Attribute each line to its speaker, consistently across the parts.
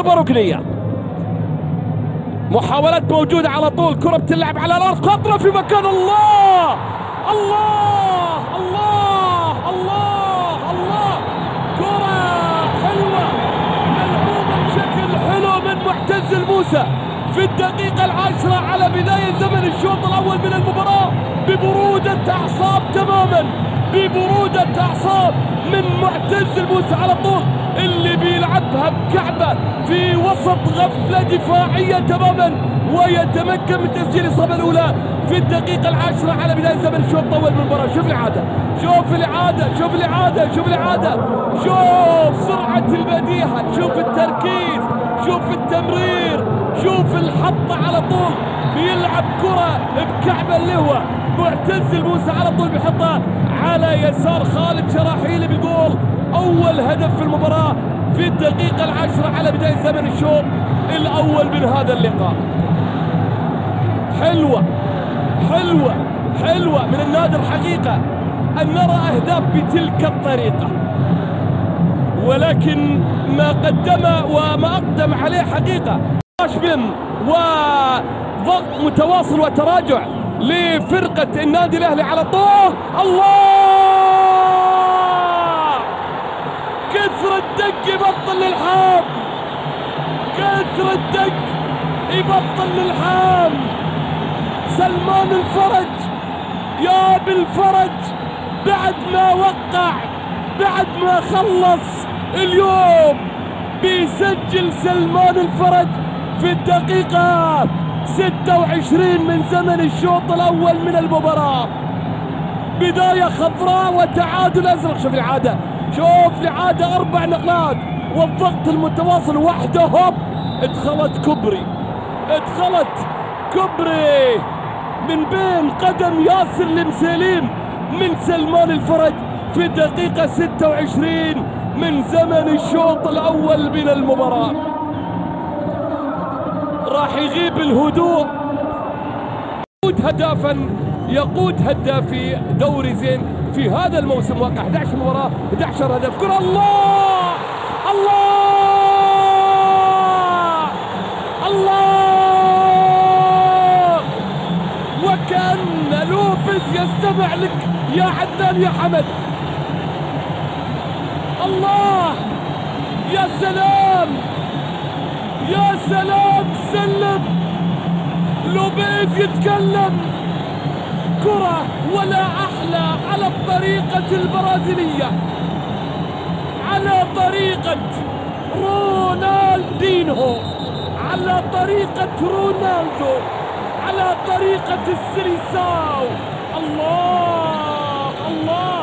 Speaker 1: ضربة ركنية. محاولات موجودة على طول، كرة بتلعب على الأرض، خطرة في مكان. الله الله الله الله الله، كرة حلوة ملعوبة بشكل حلو من معتز الموسى في الدقيقة 10 على بداية زمن الشوط الأول من المباراة، ببرودة أعصاب تماما، ببرودة أعصاب من معتز الموسى على طول، اللي بيلعبها بكعبة في وسط غفلة دفاعية تماما، ويتمكن من تسجيل الإصابة الأولى في الدقيقة 10 على بداية زمن الشوط الأول من المباراة. شوف الإعادة، شوف الإعادة، شوف الإعادة، شوف الإعادة، شوف سرعة البديهة، شوف التركيز، شوف التمرير، شوف الحطة على طول، بيلعب كرة بكعبة اللي هو معتز الموسى على طول بيحطها على يسار خالد شراحيلي، بيقول أول هدف في المباراة في الدقيقة 10 على بداية زمن الشوط الأول من هذا اللقاء. حلوة حلوة حلوة من النادر حقيقة أن نرى أهداف بتلك الطريقة، ولكن ما قدم وما أقدم عليه حقيقة وضغط متواصل وتراجع لفرقة النادي الأهلي على طول. الله، كثر الدق يبطل للحام، كثر الدق يبطل للحام. سلمان الفرج، يا بالفرج، بعد ما وقع، بعد ما خلص اليوم بيسجل سلمان الفرج في الدقيقة 26 من زمن الشوط الأول من المباراة. بداية خضراء وتعادل أزرق. شوف الإعادة، شوف الإعادة، 4 نقلات والضغط المتواصل وحده، هوب ادخلت كوبري، ادخلت كوبري من بين قدم ياسر المسيليم من سلمان الفرج في الدقيقة 26 من زمن الشوط الأول من المباراة. راح يغيب الهدوء، يقود هدافا، يقود هدافي دوري زين في هذا الموسم، واقع 11 مباراة 11 هدف. كرة، الله الله الله، وكأن لوبيز يستمع لك يا عدنان يا حمد. الله، يا سلام يا سلام، سلم لوبيز يتكلم. كرة ولا أحلى على الطريقة البرازيلية، على طريقة رونالدينهو، على طريقة رونالدو، على طريقة السيليساو. الله الله،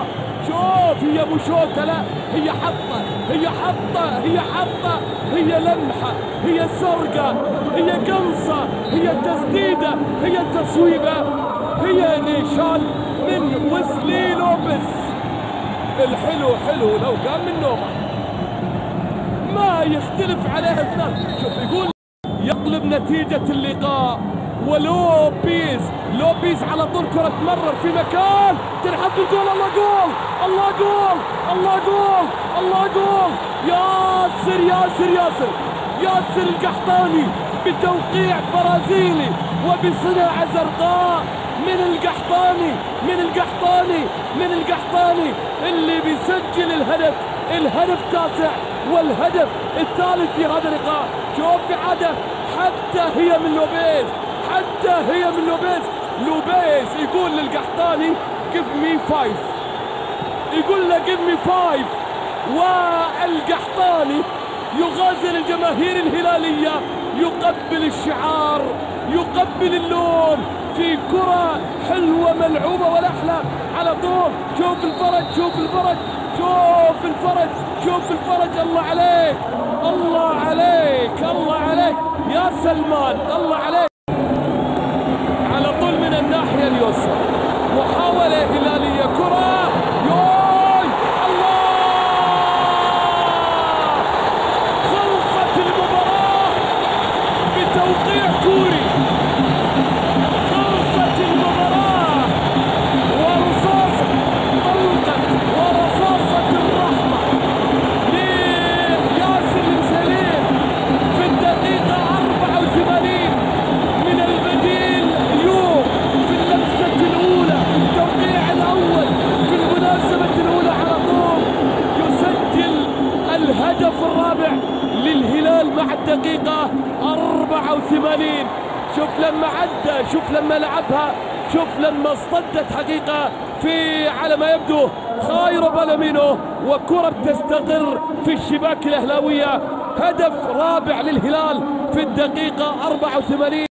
Speaker 1: شوف هي مو شوطة، لا هي حطة، هي حطة، هي حطة، هي لمحة، هي سرقة، هي قنصة، هي تسديدة، هي تصويبة، هي نيشان من ويسلي لوبيز. الحلو حلو لو قام من نومه ما يختلف عليه اثنان. شوف يقول يقلب نتيجة اللقاء، لوبيز على طول، كرة تمرر في مكان تنحط الجول. الله جول، الله جول، الله جول، الله جول. ياسر ياسر ياسر ياسر القحطاني بتوقيع برازيلي وبصناعة زرقاء من القحطاني، من القحطاني، من القحطاني اللي بيسجل الهدف 9 والهدف الثالث في هذا اللقاء. شوف إعادة، حتى هي من لوبيز، حتى هي من لوبيز. لوبيز يقول للقحطاني give me 5، يقول له give me 5، والقحطاني يغازل الجماهير الهلالية، يقبل الشعار، يقبل اللون في كرة حلوة ملعوبة ولا أحلى على طول. شوف الفرج، شوف الفرج، شوف الفرج، شوف الفرج. الله عليك، الله عليك، الله عليك يا سلمان، الله عليك. على طول من الناحية اليسرى محاولة هلالية، كرة، يوي الله، خلصت المباراة بتوقيع كوري، خلصت المباراة ورصاصة طلقت ورصاصة الرحمة لياسر المسيليم في 84. شوف لما عدى، شوف لما لعبها، شوف لما اصطدت حقيقة في على ما يبدو خايرو بالامينو، وكرة بتستقر في الشباك الأهلاوية. هدف رابع للهلال في الدقيقة 84.